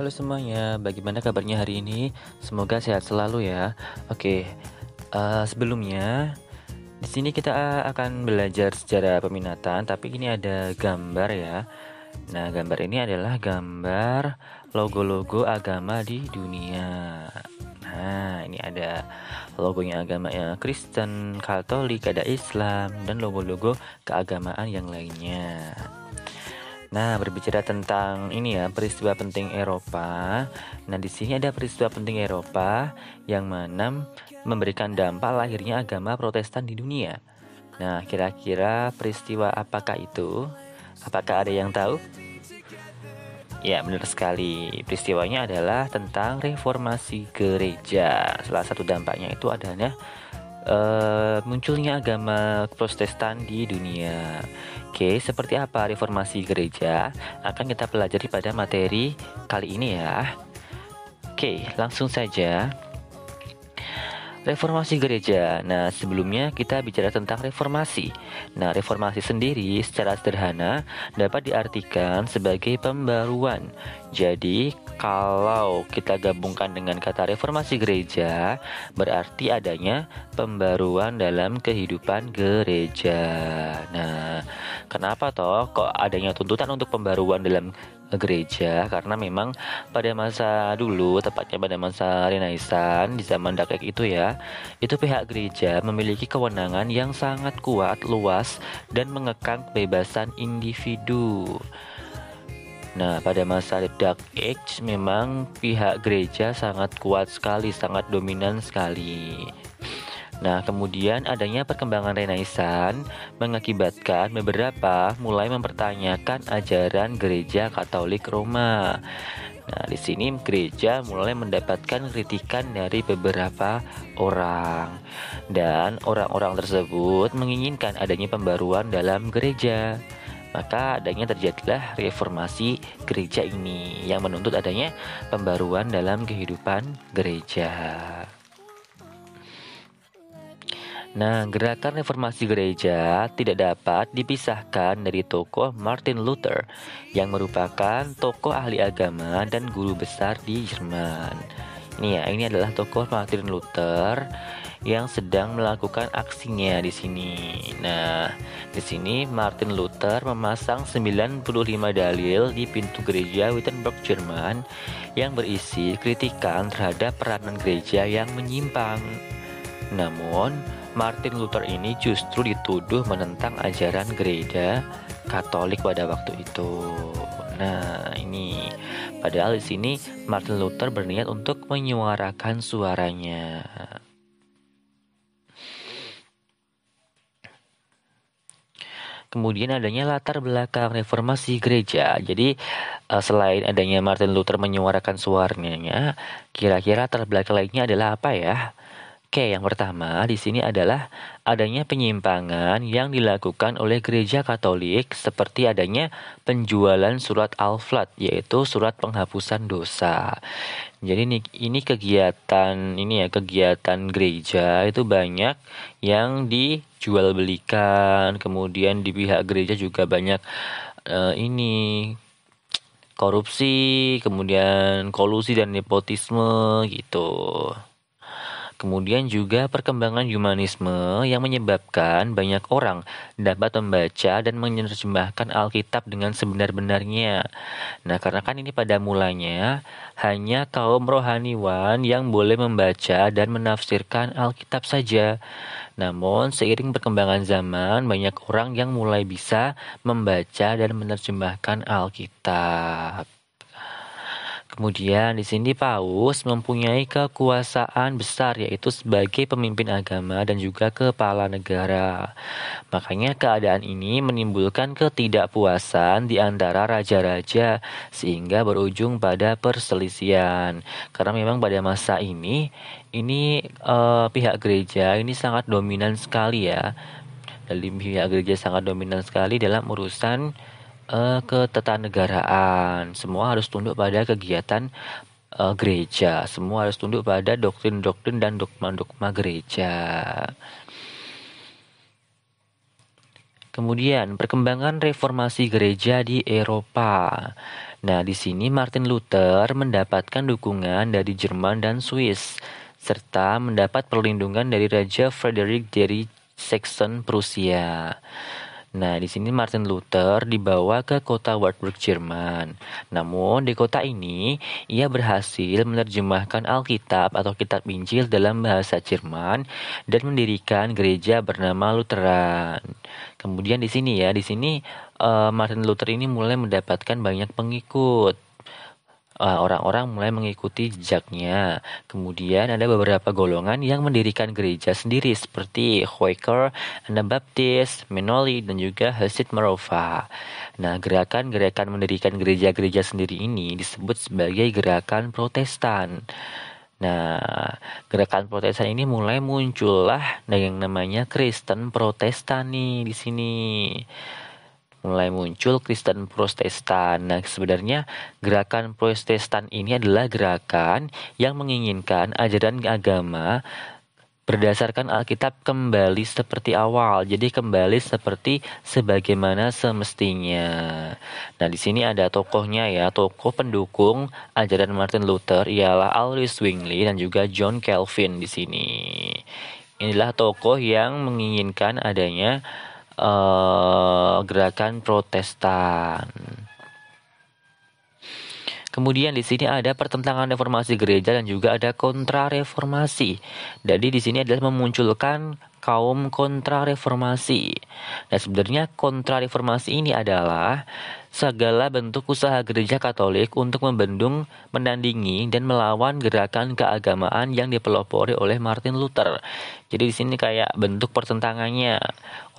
Halo semuanya, bagaimana kabarnya hari ini? Semoga sehat selalu ya. Oke, sebelumnya di sini kita akan belajar sejarah peminatan, tapi ini ada gambar ya. Nah, gambar ini adalah gambar logo-logo agama di dunia. Nah, ini ada logonya agama ya, Kristen, Katolik, ada Islam, dan logo-logo keagamaan yang lainnya. Nah, berbicara tentang ini ya, peristiwa penting Eropa. Nah, di sini ada peristiwa penting Eropa yang mana memberikan dampak lahirnya agama Protestan di dunia. Nah, kira-kira peristiwa apakah itu? Apakah ada yang tahu? Ya, benar sekali. Peristiwanya adalah tentang reformasi gereja. Salah satu dampaknya itu adalah munculnya agama Protestan di dunia. Oke, seperti apa reformasi gereja akan kita pelajari pada materi kali ini ya. Oke, langsung saja. Reformasi gereja. Nah, sebelumnya kita bicara tentang reformasi. Nah, reformasi sendiri secara sederhana dapat diartikan sebagai pembaruan. Jadi, kalau kita gabungkan dengan kata reformasi gereja, berarti adanya pembaruan dalam kehidupan gereja. Nah, kenapa toh kok adanya tuntutan untuk pembaruan dalam gereja? Karena memang pada masa dulu, tepatnya pada masa Renaissance di zaman Dark Age itu ya, itu pihak gereja memiliki kewenangan yang sangat kuat, luas, dan mengekang kebebasan individu. Nah, pada masa Dark Age memang pihak gereja sangat kuat sekali, sangat dominan sekali. Nah, kemudian adanya perkembangan Renaissance mengakibatkan beberapa mulai mempertanyakan ajaran gereja Katolik Roma. Nah, di sini gereja mulai mendapatkan kritikan dari beberapa orang. Dan orang-orang tersebut menginginkan adanya pembaruan dalam gereja. Maka adanya terjadilah reformasi gereja ini yang menuntut adanya pembaruan dalam kehidupan gereja. Nah, gerakan reformasi gereja tidak dapat dipisahkan dari tokoh Martin Luther yang merupakan tokoh ahli agama dan guru besar di Jerman. Ini adalah tokoh Martin Luther yang sedang melakukan aksinya di sini. Nah, di sini Martin Luther memasang 95 dalil di pintu gereja Wittenberg, Jerman yang berisi kritikan terhadap peranan gereja yang menyimpang. Namun, Martin Luther ini justru dituduh menentang ajaran gereja Katolik pada waktu itu. Nah, ini padahal di sini Martin Luther berniat untuk menyuarakan suaranya. Kemudian adanya latar belakang reformasi gereja. Jadi selain adanya Martin Luther menyuarakan suaranya, kira-kira latar belakang lainnya adalah apa ya? Oke, yang pertama di sini adalah adanya penyimpangan yang dilakukan oleh gereja Katolik seperti adanya penjualan surat Al-Flat, yaitu surat penghapusan dosa. Jadi ini kegiatan gereja itu banyak yang dijual belikan, kemudian di pihak gereja juga banyak korupsi, kemudian kolusi dan nepotisme gitu. Kemudian juga perkembangan humanisme yang menyebabkan banyak orang dapat membaca dan menerjemahkan Alkitab dengan sebenar-benarnya. Nah, karena kan ini pada mulanya hanya kaum rohaniwan yang boleh membaca dan menafsirkan Alkitab saja. Namun, seiring perkembangan zaman, banyak orang yang mulai bisa membaca dan menerjemahkan Alkitab. Kemudian di sini Paus mempunyai kekuasaan besar, yaitu sebagai pemimpin agama dan juga kepala negara. Makanya keadaan ini menimbulkan ketidakpuasan di antara raja-raja sehingga berujung pada perselisihan. Karena memang pada masa ini pihak gereja ini sangat dominan sekali ya. Pihak gereja sangat dominan sekali dalam urusan ketatanegaraan. Semua harus tunduk pada kegiatan gereja. Semua harus tunduk pada doktrin-doktrin dan dogma-dogma gereja. Kemudian perkembangan reformasi gereja di Eropa. Nah, di sini Martin Luther mendapatkan dukungan dari Jerman dan Swiss, serta mendapat perlindungan dari Raja Frederick dari Saxon Prusia. Nah, di sini Martin Luther dibawa ke kota Wartburg, Jerman. Namun, di kota ini, ia berhasil menerjemahkan Alkitab atau Kitab Injil dalam bahasa Jerman dan mendirikan gereja bernama Lutheran. Kemudian di sini Martin Luther ini mulai mendapatkan banyak pengikut. Orang-orang mulai mengikuti jejaknya. Kemudian ada beberapa golongan yang mendirikan gereja sendiri seperti Quaker, Anabaptist, Mennonite, dan juga Hasid Marova. Nah, gerakan-gerakan mendirikan gereja-gereja sendiri ini disebut sebagai gerakan Protestan. Nah, gerakan Protestan ini mulai muncullah yang namanya Kristen Protestan nih di sini. Mulai muncul Kristen Protestan. Nah, sebenarnya gerakan Protestan ini adalah gerakan yang menginginkan ajaran agama berdasarkan Alkitab kembali seperti awal. Jadi kembali seperti sebagaimana semestinya. Nah, di sini ada tokohnya ya, tokoh pendukung ajaran Martin Luther ialah Ulrich Zwingli dan juga John Calvin di sini. Inilah tokoh yang menginginkan adanya gerakan Protestan. Kemudian di sini ada pertentangan reformasi gereja dan juga ada kontrareformasi. Jadi di sini adalah memunculkan kaum kontrareformasi. Nah, sebenarnya kontrareformasi ini adalah segala bentuk usaha gereja Katolik untuk membendung, menandingi, dan melawan gerakan keagamaan yang dipelopori oleh Martin Luther. Jadi di sini kayak bentuk pertentangannya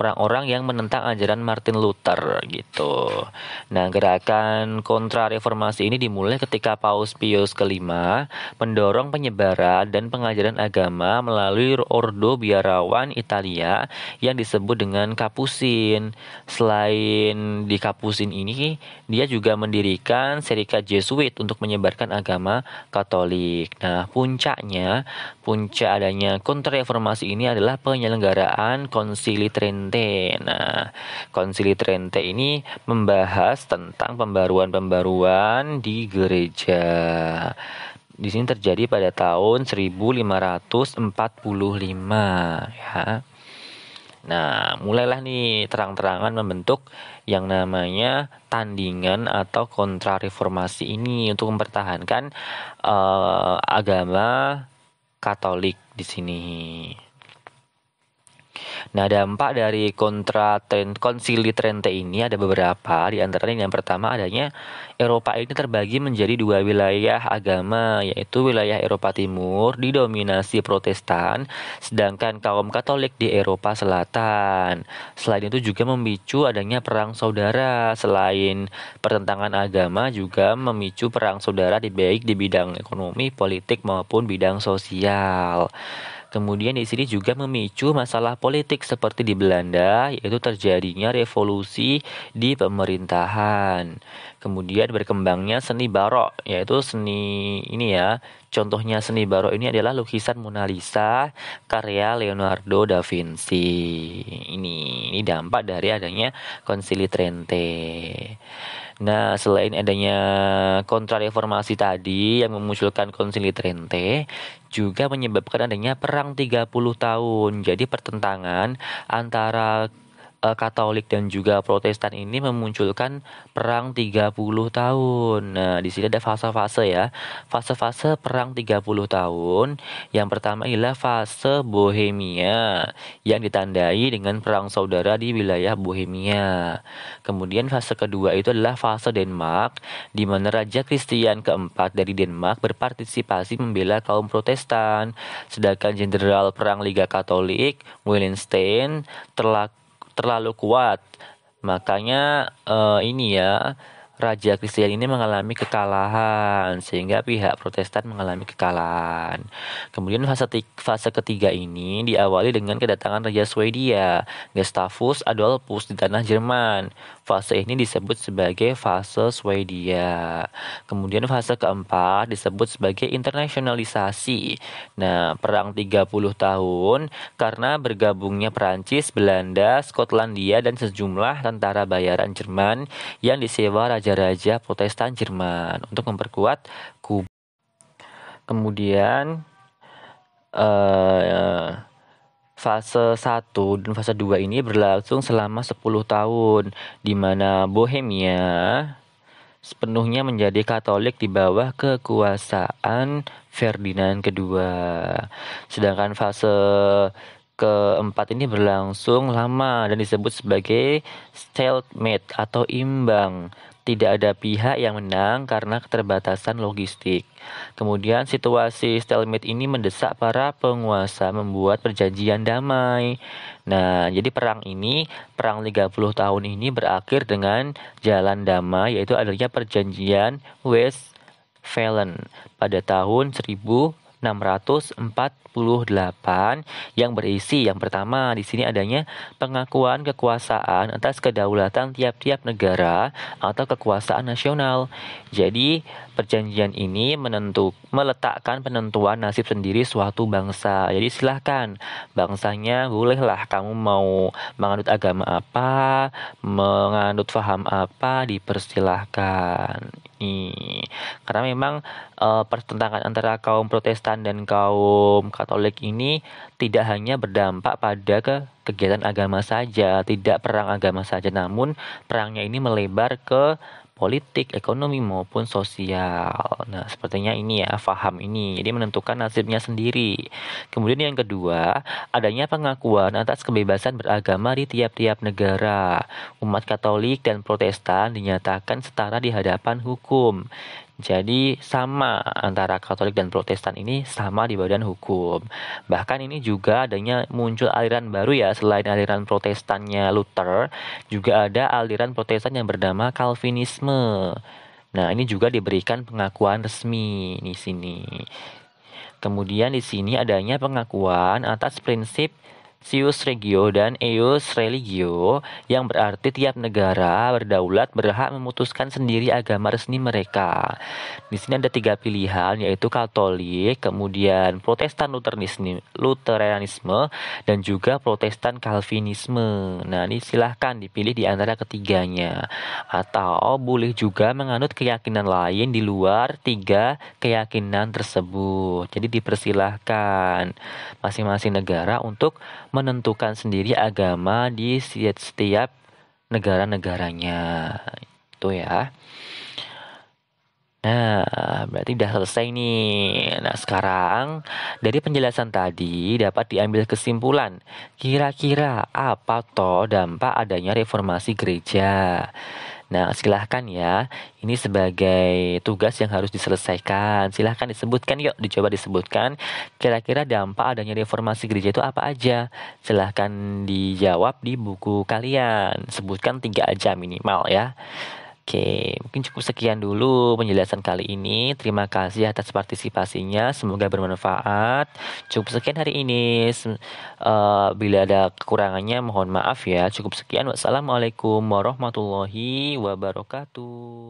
orang-orang yang menentang ajaran Martin Luther gitu. Nah, gerakan kontra-reformasi ini dimulai ketika Paus Pius kelima mendorong penyebaran dan pengajaran agama melalui ordo biarawan Italia yang disebut dengan Kapusin. Selain di Kapusin ini, dia juga mendirikan serikat Jesuit untuk menyebarkan agama Katolik. Nah, puncak adanya kontra-reformasi ini adalah penyelenggaraan Konsili Trente. Nah, Konsili Trente ini membahas tentang pembaruan-pembaruan di gereja. Di sini terjadi pada tahun 1545 ya. Nah, mulailah nih terang-terangan membentuk yang namanya tandingan atau kontra-reformasi ini untuk mempertahankan agama Katolik di sini. Nah, dampak dari Konsili Trente ini ada beberapa. Di antaranya yang pertama adanya Eropa ini terbagi menjadi dua wilayah agama, yaitu wilayah Eropa Timur didominasi Protestan, sedangkan kaum Katolik di Eropa Selatan. Selain itu juga memicu adanya perang saudara. Selain pertentangan agama juga memicu perang saudara baik di bidang ekonomi, politik maupun bidang sosial. Kemudian di sini juga memicu masalah politik seperti di Belanda, yaitu terjadinya revolusi di pemerintahan. Kemudian berkembangnya seni barok, yaitu seni ini ya. Contohnya seni barok ini adalah lukisan Mona Lisa karya Leonardo da Vinci. Ini dampak dari adanya Konsili Trente. Nah, selain adanya kontrareformasi tadi yang memunculkan Konsili Trente, juga menyebabkan adanya perang 30 tahun. Jadi pertentangan antara Katolik dan juga Protestan ini memunculkan perang 30 tahun. Nah, di sini ada fase-fase ya. Fase-fase perang 30 tahun. Yang pertama ialah fase Bohemia yang ditandai dengan perang saudara di wilayah Bohemia. Kemudian fase kedua itu adalah fase Denmark, di mana Raja Christian keempat dari Denmark berpartisipasi membela kaum Protestan. Sedangkan Jenderal Perang Liga Katolik, Wallenstein, terlalu kuat. Makanya Raja Christian ini mengalami kekalahan sehingga pihak Protestan mengalami kekalahan. Kemudian fase ketiga ini diawali dengan kedatangan Raja Swedia, Gustavus Adolphus di tanah Jerman. Fase ini disebut sebagai fase Swedia. Kemudian fase keempat disebut sebagai internasionalisasi. Nah, perang 30 tahun karena bergabungnya Perancis, Belanda, Skotlandia, dan sejumlah tentara bayaran Jerman yang disewa raja-raja Protestan Jerman untuk memperkuat Kuba. Kemudian fase 1 dan fase 2 ini berlangsung selama 10 tahun, di mana Bohemia sepenuhnya menjadi Katolik di bawah kekuasaan Ferdinand kedua. Sedangkan fase keempat ini berlangsung lama dan disebut sebagai stalemate atau imbang. Tidak ada pihak yang menang karena keterbatasan logistik. Kemudian situasi stalemate ini mendesak para penguasa membuat perjanjian damai. Nah, jadi perang 30 tahun ini berakhir dengan jalan damai, yaitu adanya perjanjian Westphalen pada tahun 1648 yang berisi yang pertama di sini adanya pengakuan kekuasaan atas kedaulatan tiap-tiap negara atau kekuasaan nasional. Jadi perjanjian ini meletakkan penentuan nasib sendiri suatu bangsa. Jadi silahkan bangsanya bolehlah kamu mau menganut agama apa, menganut faham apa, dipersilahkan. Nih, karena memang pertentangan antara kaum Protestan dan kaum Katolik ini tidak hanya berdampak pada kegiatan agama saja, tidak perang agama saja, namun perangnya ini melebar ke politik, ekonomi maupun sosial. Nah, sepertinya ini ya, faham ini. Jadi menentukan nasibnya sendiri. Kemudian yang kedua, adanya pengakuan atas kebebasan beragama di tiap-tiap negara. Umat Katolik dan Protestan dinyatakan setara di hadapan hukum. Jadi sama antara Katolik dan Protestan ini sama di badan hukum. Bahkan ini juga adanya muncul aliran baru ya, selain aliran Protestannya Luther, juga ada aliran Protestan yang bernama Calvinisme. Nah, ini juga diberikan pengakuan resmi di sini. Kemudian di sini adanya pengakuan atas prinsip Sius regio dan eius religio, yang berarti tiap negara berdaulat berhak memutuskan sendiri agama resmi mereka. Di sini ada 3 pilihan, yaitu Katolik, kemudian Protestan Luteranisme, dan juga Protestan Calvinisme. Nah, ini silahkan dipilih di antara ketiganya. Atau boleh juga menganut keyakinan lain di luar 3 keyakinan tersebut. Jadi dipersilahkan masing-masing negara untuk menentukan sendiri agama di setiap negara-negaranya. Itu ya. Nah, berarti udah selesai nih. Nah, sekarang dari penjelasan tadi dapat diambil kesimpulan. Kira-kira apa toh dampak adanya reformasi gereja? Nah, silahkan ya. Ini sebagai tugas yang harus diselesaikan. Silahkan disebutkan yuk, dicoba disebutkan. Kira-kira dampak adanya reformasi gereja itu apa aja? Silahkan dijawab di buku kalian. Sebutkan 3 aja minimal ya. Oke, mungkin cukup sekian dulu penjelasan kali ini. Terima kasih atas partisipasinya. Semoga bermanfaat. Cukup sekian hari ini. Bila ada kekurangannya mohon maaf ya. Cukup sekian. Wassalamualaikum warahmatullahi wabarakatuh.